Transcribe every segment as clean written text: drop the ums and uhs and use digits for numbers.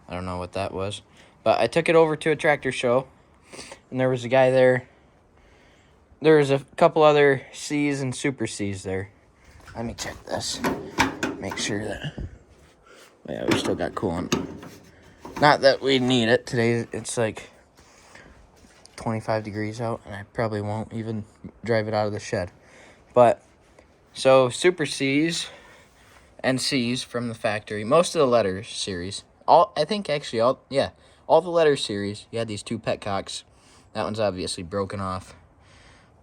I don't know what that was. But I took it over to a tractor show, and there was a guy there. There was a couple other C's and Super C's there. Let me check this. Make sure that... Yeah, we still got coolant. Not that we need it. Today it's like 25 degrees out, and I probably won't even drive it out of the shed. But, so Super C's and C's from the factory. Most of the letter series. All the letter series. You had these two petcocks. That one's obviously broken off.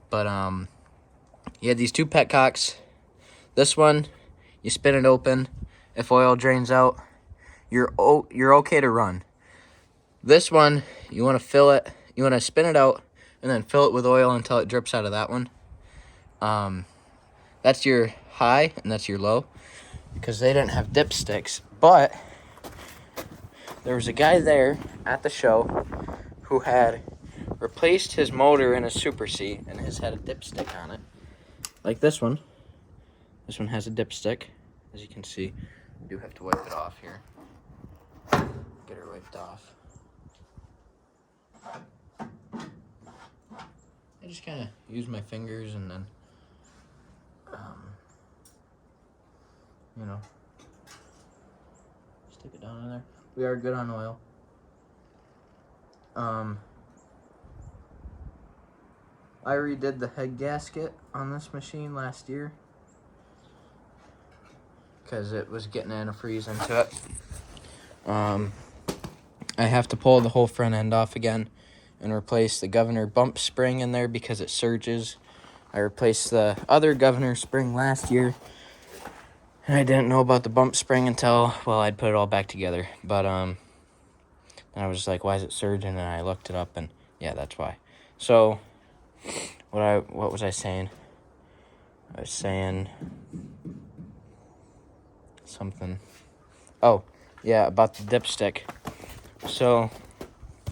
But, you had these two petcocks. This one, you spin it open. If oil drains out, you're okay to run. This one, you want to fill it. You want to spin it out and then fill it with oil until it drips out of that one. That's your high and that's your low, because they didn't have dipsticks. But there was a guy there at the show who had replaced his motor in a Super C and has had a dipstick on it, like this one. This one has a dipstick, as you can see. I do have to wipe it off here. Get her wiped off. I just kind of use my fingers and then, stick it down in there. We are good on oil. I redid the head gasket on this machine last year because it was getting antifreeze into it. I have to pull the whole front end off again and replace the governor bump spring in there because it surges. I replaced the other governor spring last year, and I didn't know about the bump spring until, well, I'd put it all back together. But I was like, why is it surging? And I looked it up, and yeah, that's why. So what was I saying? I was saying something. Oh, yeah, about the dipstick. So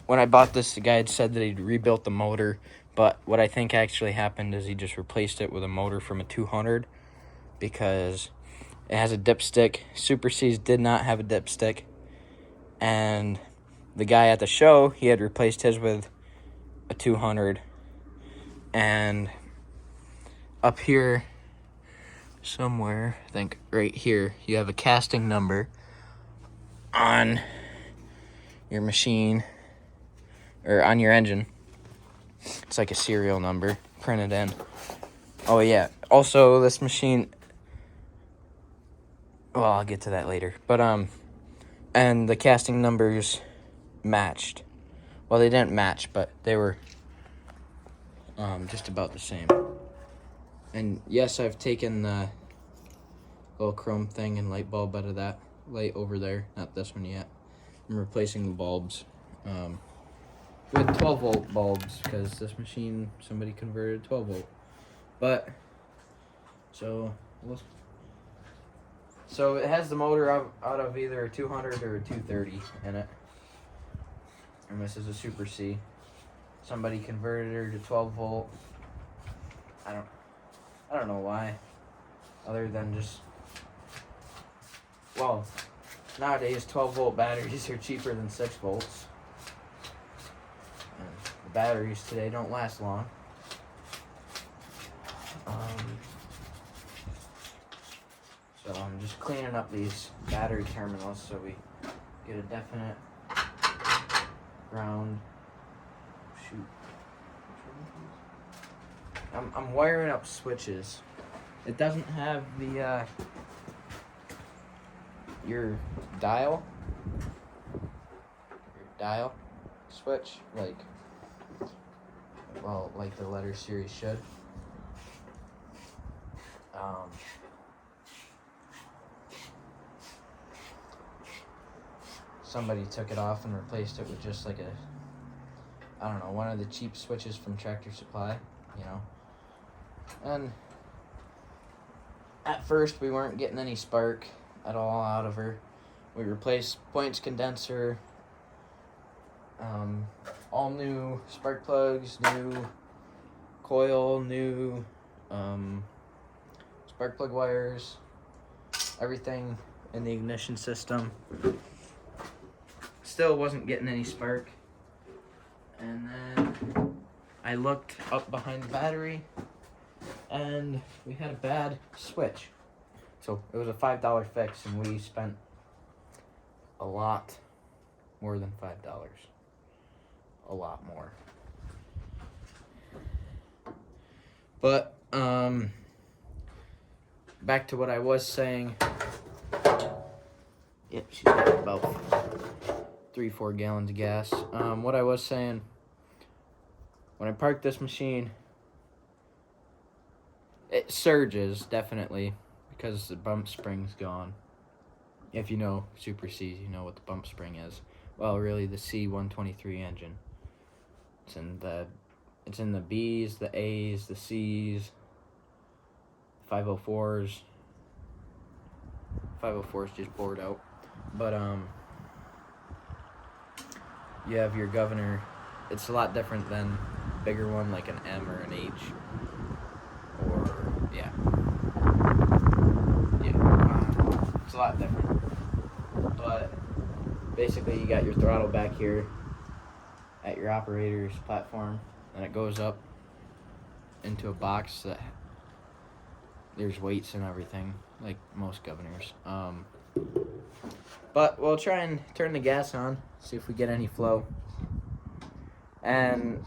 when I bought this, the guy had said that he'd rebuilt the motor, but what I think actually happened is he just replaced it with a motor from a 200 because it has a dipstick. Super C's did not have a dipstick, and the guy at the show, he had replaced his with a 200, and up here somewhere, I think right here, you have a casting number on your machine, or on your engine. It's like a serial number printed in. Oh yeah, also this machine, well, I'll get to that later, but and the casting numbers matched. Well, they didn't match, but they were just about the same. And yes, I've taken the little chrome thing and light bulb out of that light over there, not this one yet. I'm replacing the bulbs with 12-volt bulbs because this machine, somebody converted 12-volt. But so it has the motor out of either a 200 or a 230 in it, and this is a Super C. Somebody converted her to 12-volt. I don't know why, other than just, well, nowadays 12-volt batteries are cheaper than 6 volts. And the batteries today don't last long. So I'm just cleaning up these battery terminals so we get a definite ground. Shoot. I'm wiring up switches. It doesn't have the your dial switch like the letter series should. Somebody took it off and replaced it with just like one of the cheap switches from Tractor Supply, And at first we weren't getting any spark at all out of her. We replaced points condenser, all new spark plugs, new coil, new spark plug wires, everything in the ignition system. still wasn't getting any spark. And then I looked up behind the battery, and we had a bad switch. So it was a $5 fix, and we spent a lot more than $5. A lot more. But back to what I was saying. Yep, she's got about 3-4 gallons of gas. What I was saying, when I parked this machine, it surges, definitely, because the bump spring's gone. If you know Super C's, you know what the bump spring is. Well, really, the C123 engine. It's in the B's, the A's, the C's, 504s. 504s just bored out. But you have your governor. It's a lot different than a bigger one like an M or an H. Or yeah, it's a lot different. But basically, you got your throttle back here at your operator's platform, and it goes up into a box that there's weights and everything, like most governors. But we'll try and turn the gas on, see if we get any flow. And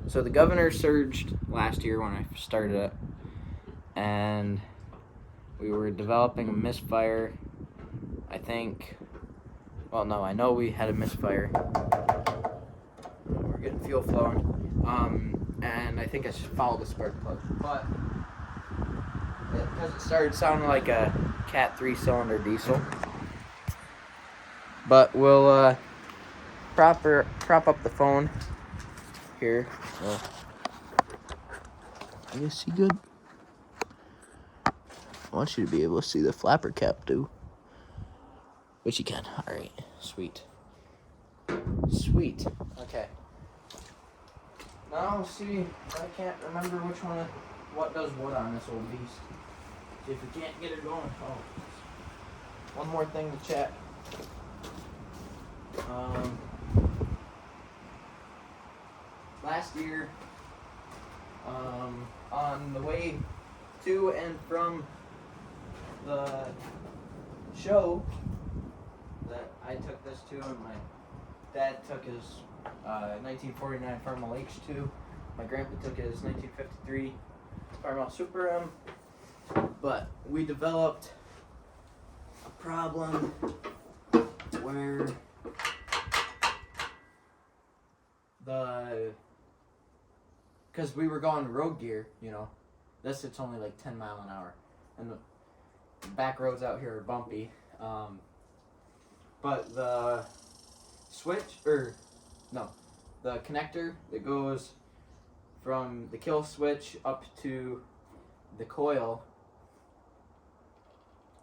so the governor surged last year when I started it, and we were developing a misfire. I know we had a misfire. We're getting fuel flowing. And I think I followed the spark plug. But because it started sounding like a Cat 3-cylinder diesel. But we'll prop up the phone here. Well, you see good? I want you to be able to see the flapper cap too. Which you can. Alright, sweet. Sweet. Okay. Now, see, I can't remember what does what on this old beast. See if we can't get it going. Oh, one more thing to check. Last year, on the way to and from the show that I took this to, and my dad took his 1949 Farmall H2. My grandpa took his 1953 Farmall Super M. But we developed a problem where because we were going road gear, this it's only like 10 mile an hour, and the back roads out here are bumpy. But the the connector that goes from the kill switch up to the coil,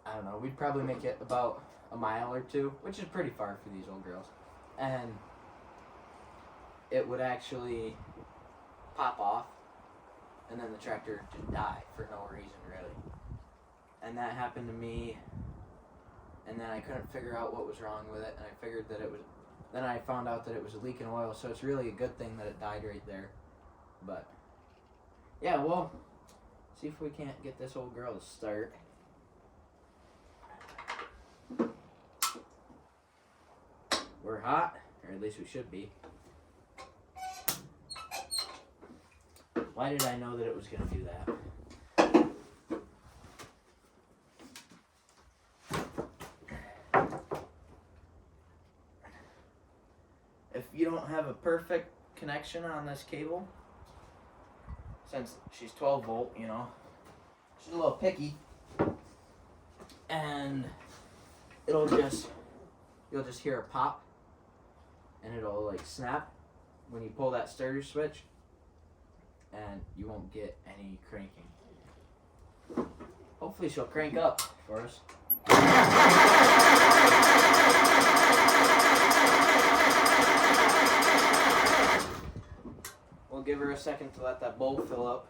I don't know, we'd probably make it about a mile or two, which is pretty far for these old girls. And it would actually pop off, and then the tractor just die for no reason, really. And that happened to me, and then I couldn't figure out what was wrong with it, and I figured that it was, then I found out that it was a leak in oil, so it's really a good thing that it died right there. But yeah, well, see if we can't get this old girl to start. We're hot, or at least we should be. Why did I know that it was going to do that? If you don't have a perfect connection on this cable, since she's 12 volt, she's a little picky, and you'll just hear a pop, and it'll like snap when you pull that starter switch, and you won't get any cranking. Hopefully she'll crank up for us. We'll give her a second to let that bowl fill up.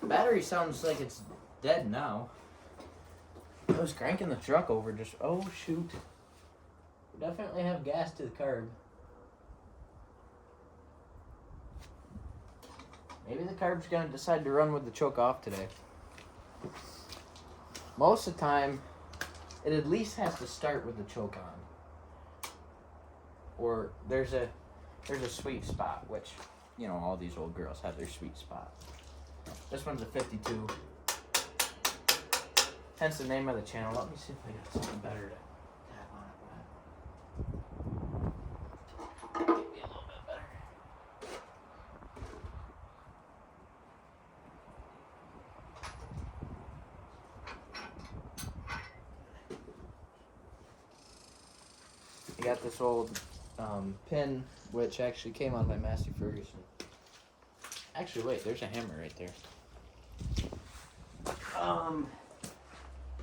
The battery sounds like it's dead now. I was cranking the truck over just... Oh, shoot. We definitely have gas to the carb. Maybe the carb's going to decide to run with the choke off today. Most of the time, it at least has to start with the choke on. Or there's a sweet spot, which, you know, all these old girls have their sweet spot. This one's a 52. Hence the name of the channel. Let me see if I got something better to tap on it with. Maybe a little bit better. I got this old pin, which actually came on by Massey Ferguson. Actually, wait, there's a hammer right there.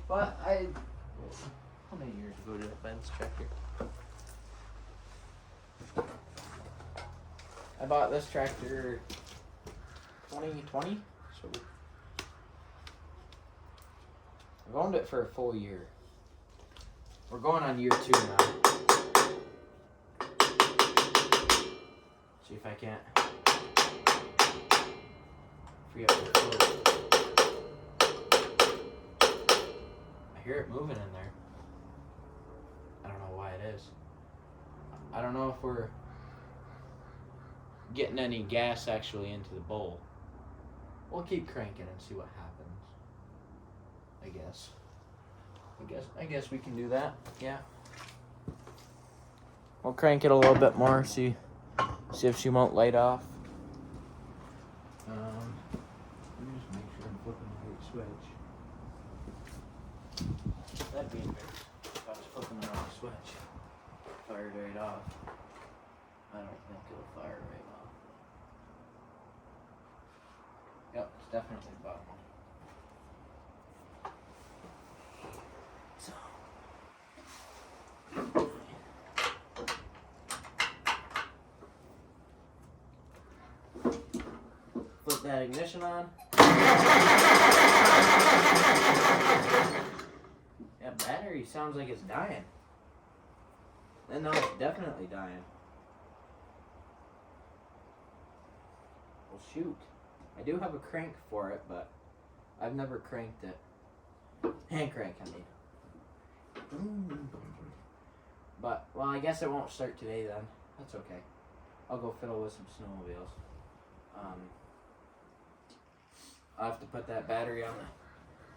But how many years ago did I buy this tractor? I bought this tractor 2020, so I've owned it for a full year. We're going on year 2 now. See if I can't free up the floor. I hear it moving in there. I don't know why it is. I don't know if we're getting any gas actually into the bowl. We'll keep cranking and see what happens. I guess we can do that. Yeah. We'll crank it a little bit more, see if she won't light off. Let me just make sure I'm flipping the right switch. That'd be embarrassing if I was flipping the wrong switch. Fired right off. I don't think it'll fire right off. Yep, it's definitely bottom. So. Flip that ignition on. Yeah, battery sounds like it's dying. And no, it's definitely dying. Well, shoot. I do have a crank for it, but I've never cranked it. Hand crank, I mean. But, well, I guess it won't start today then. That's okay. I'll go fiddle with some snowmobiles. I'll have to put that battery on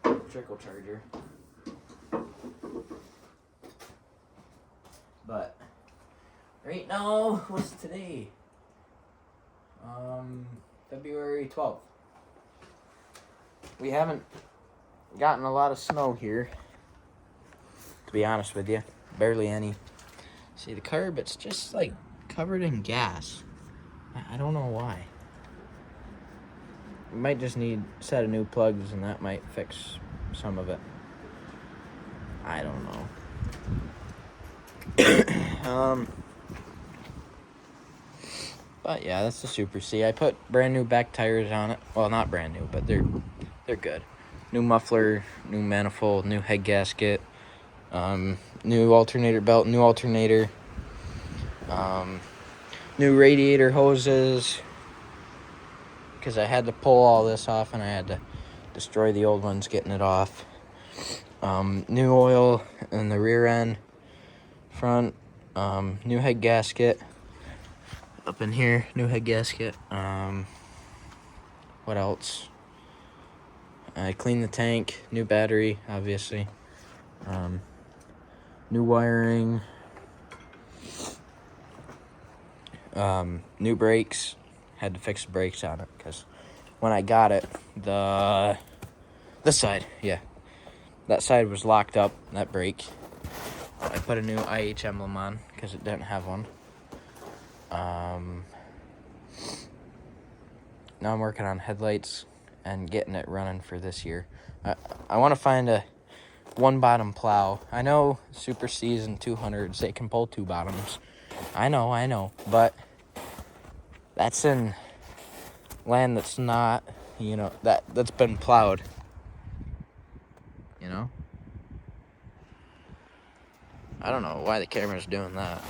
the trickle charger. But right now, what's today? February 12th. We haven't gotten a lot of snow here, to be honest with you. Barely any. See the curb, it's just like covered in gas. I don't know why. We might just need a set of new plugs and that might fix some of it. I don't know. But yeah, that's the Super C. I put brand new back tires on it. Well, not brand new, but they're good. New muffler, new manifold, new head gasket, new alternator belt, new alternator, new radiator hoses, because I had to pull all this off and I had to destroy the old ones getting it off. New oil in the rear end, front, new head gasket up in here, new head gasket. What else? I cleaned the tank, new battery, obviously. New wiring. New brakes. Had to fix the brakes on it because when I got it, this side, yeah, that side was locked up, that brake. I put a new IH emblem on because it didn't have one. Now I'm working on headlights and getting it running for this year. I want to find a one bottom plow. I know Super C's and 200s, they can pull two bottoms. I know, but that's in land that's not, that's been plowed, I don't know why the camera's doing that.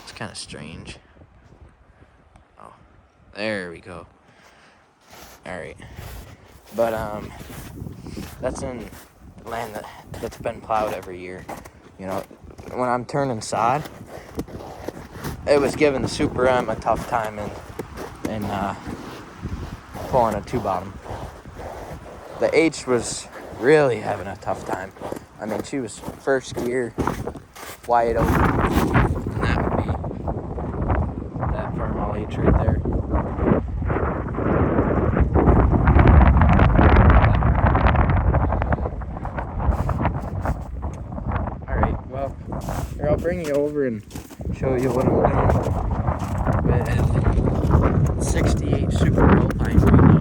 It's kind of strange. Oh, there we go. All right. But, that's in land that's been plowed every year. You know, when I'm turning sod, it was giving the Super M a tough time in pulling a 2-bottom. The H was really having a tough time. I mean, she was first gear, wide open, and that would be that Farmall H right there. Alright, well, here, I'll bring you over and show you what I'm doing with 68 Super Alpine right now.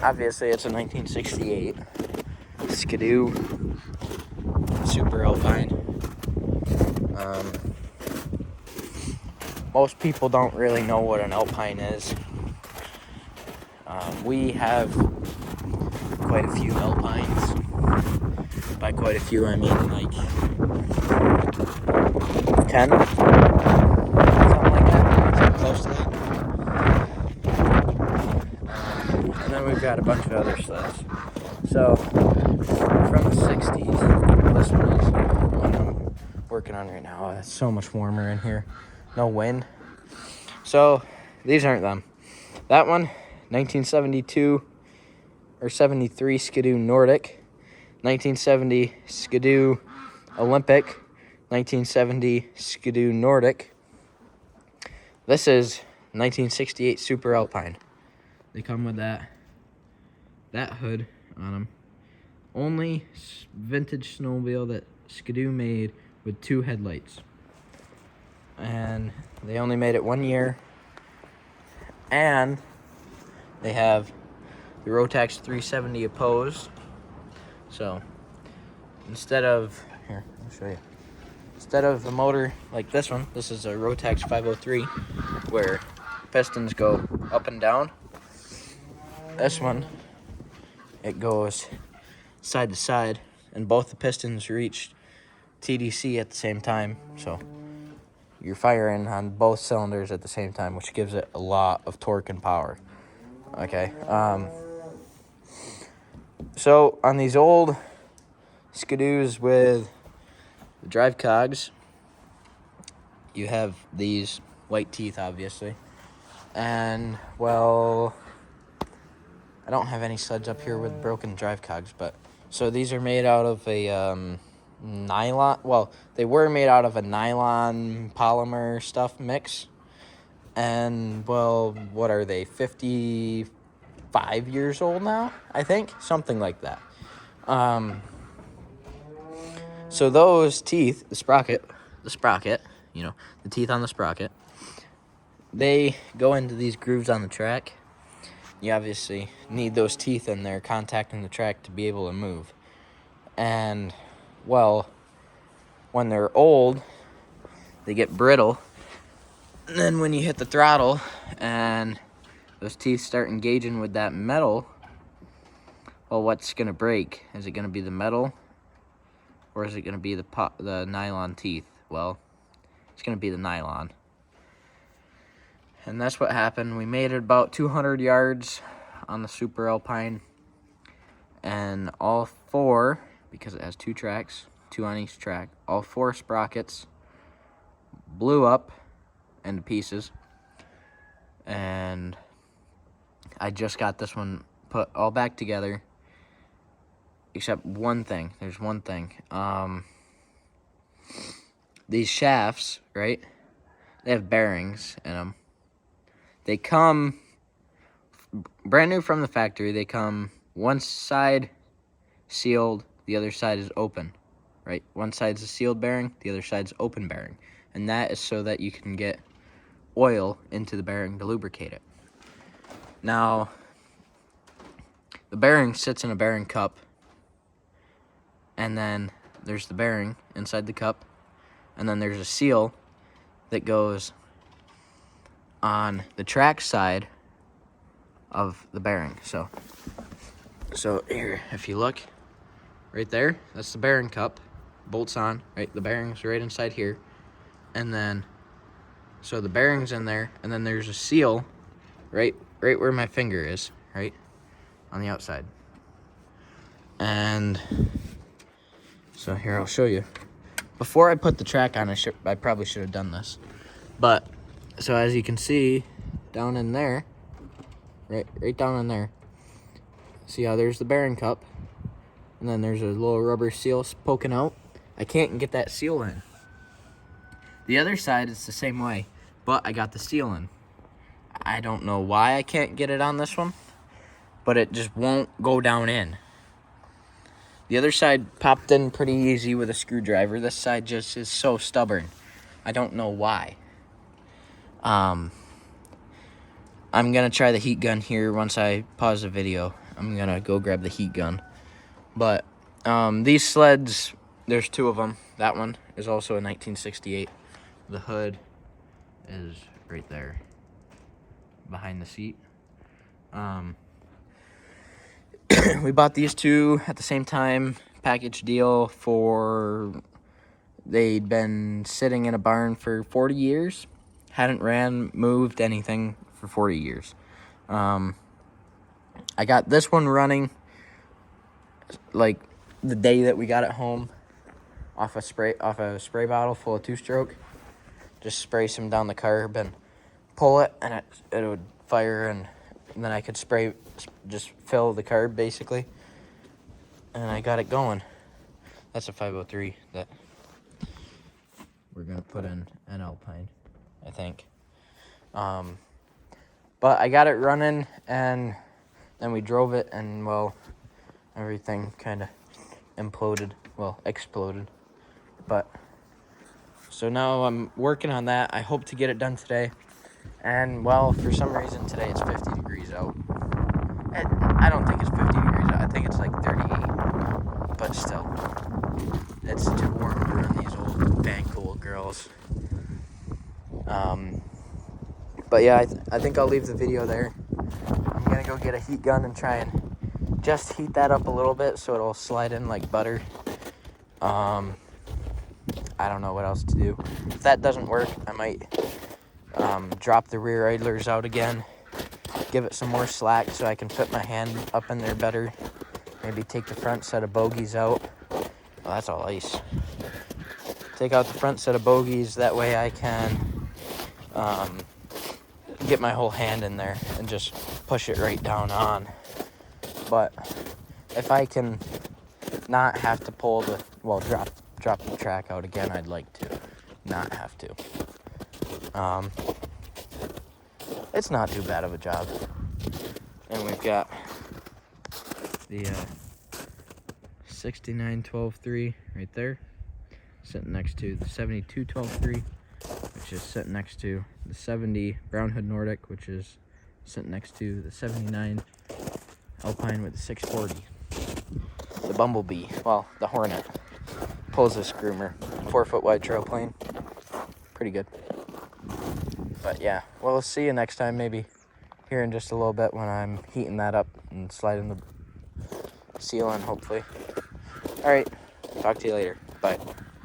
Obviously, it's a 1968 Skidoo Super Alpine. Most people don't really know what an Alpine is. We have quite a few Alpines. By quite a few, I mean like 10, something like that, something close to that. And then we've got a bunch of other sleds. So, from the 60s, this one is what I'm working on right now. It's so much warmer in here. No wind. So, these aren't them. That one, 1972 or 73 Skidoo Nordic. 1970 Skidoo Olympic. 1970 Skidoo Nordic. This is 1968 Super Alpine. They come with that hood on them. Only vintage snowmobile that Skidoo made with 2 headlights. And they only made it 1 year. And they have the Rotax 370 opposed. So instead of, here, I'll show you. Instead of a motor like this one, this is a Rotax 503 where pistons go up and down. This one, it goes side to side, and both the pistons reach TDC at the same time. So you're firing on both cylinders at the same time, which gives it a lot of torque and power. Okay. So on these old Skidoos with the drive cogs, you have these white teeth, obviously. And, well, I don't have any sleds up here with broken drive cogs, but so these are made out of a nylon. Well, they were made out of a nylon polymer stuff mix. And, well, what are they? 55 years old now, I think, something like that. So those teeth, the sprocket, you know, the teeth on the sprocket, they go into these grooves on the track. You obviously need those teeth in there contacting the track to be able to move. And, well, when they're old, they get brittle. And then when you hit the throttle and those teeth start engaging with that metal, well, what's going to break? Is it going to be the metal? Or is it going to be the nylon teeth? Well, it's going to be the nylon. And that's what happened. We made it about 200 yards on the Super Alpine. And all 4, because it has 2 tracks, 2 on each track, all 4 sprockets blew up into pieces. And I just got this one put all back together. Except one thing. There's one thing. These shafts, right? They have bearings in them. They come brand new from the factory. They come one side sealed, the other side is open, right? One side's a sealed bearing, the other side's open bearing. And that is so that you can get oil into the bearing to lubricate it. Now, the bearing sits in a bearing cup. And then there's the bearing inside the cup. And then there's a seal that goes on the track side of the bearing. So So here, if you look right there, that's the bearing cup. Bolts on, right? The bearing's right inside here. And then, so the bearing's in there, and then there's a seal right where my finger is, right? On the outside. And so here, I'll show you. Before I put the track on, I probably should have done this. But, so as you can see, down in there, right down in there, see how there's the bearing cup, and then there's a little rubber seal poking out. I can't get that seal in. The other side is the same way, but I got the seal in. I don't know why I can't get it on this one, but it just won't go down in. The other side popped in pretty easy with a screwdriver. This side just is so stubborn. I don't know why. I'm gonna try the heat gun here once I pause the video. I'm gonna go grab the heat gun. But these sleds, there's two of them. That one is also a 1968. The hood is right there behind the seat. We bought these two at the same time, package deal they'd been sitting in a barn for 40 years. Hadn't moved anything for 40 years. I got this one running like the day that we got it home off a spray bottle full of two-stroke. Just spray some down the curb and pull it, and it would fire, and then I could just fill the curb basically, and I got it going. That's a 503 that we're gonna put in an Alpine, I think. But I got it running, and then we drove it, and well, everything kind of exploded. But so now I'm working on that. I hope to get it done today. And well, for some reason today it's 50 degrees out. I don't think it's 50 degrees out. I think it's like 38. But still, it's too warm to run these old Van Cool girls. But yeah, I think I'll leave the video there. I'm gonna go get a heat gun and try and just heat that up a little bit so it'll slide in like butter. I don't know what else to do. If that doesn't work, I might drop the rear idlers out again, give it some more slack so I can fit my hand up in there better. Maybe take the front set of bogies out. Oh, that's all ice. Take out the front set of bogies, that way I can get my whole hand in there and just push it right down on. But if I can not have to drop the track out again, I'd like to not have to. It's not too bad of a job. And we've got the 69-12-3 right there, sitting next to the 72-12-3, which is sitting next to the 70 Brown Hood Nordic, which is sitting next to the 79 Alpine with the 640. The Bumblebee, the Hornet, pulls this groomer, 4-foot wide trail plane. Pretty good. But yeah, well, we'll see you next time, maybe here in just a little bit when I'm heating that up and sliding the seal in, hopefully. All right, talk to you later. Bye.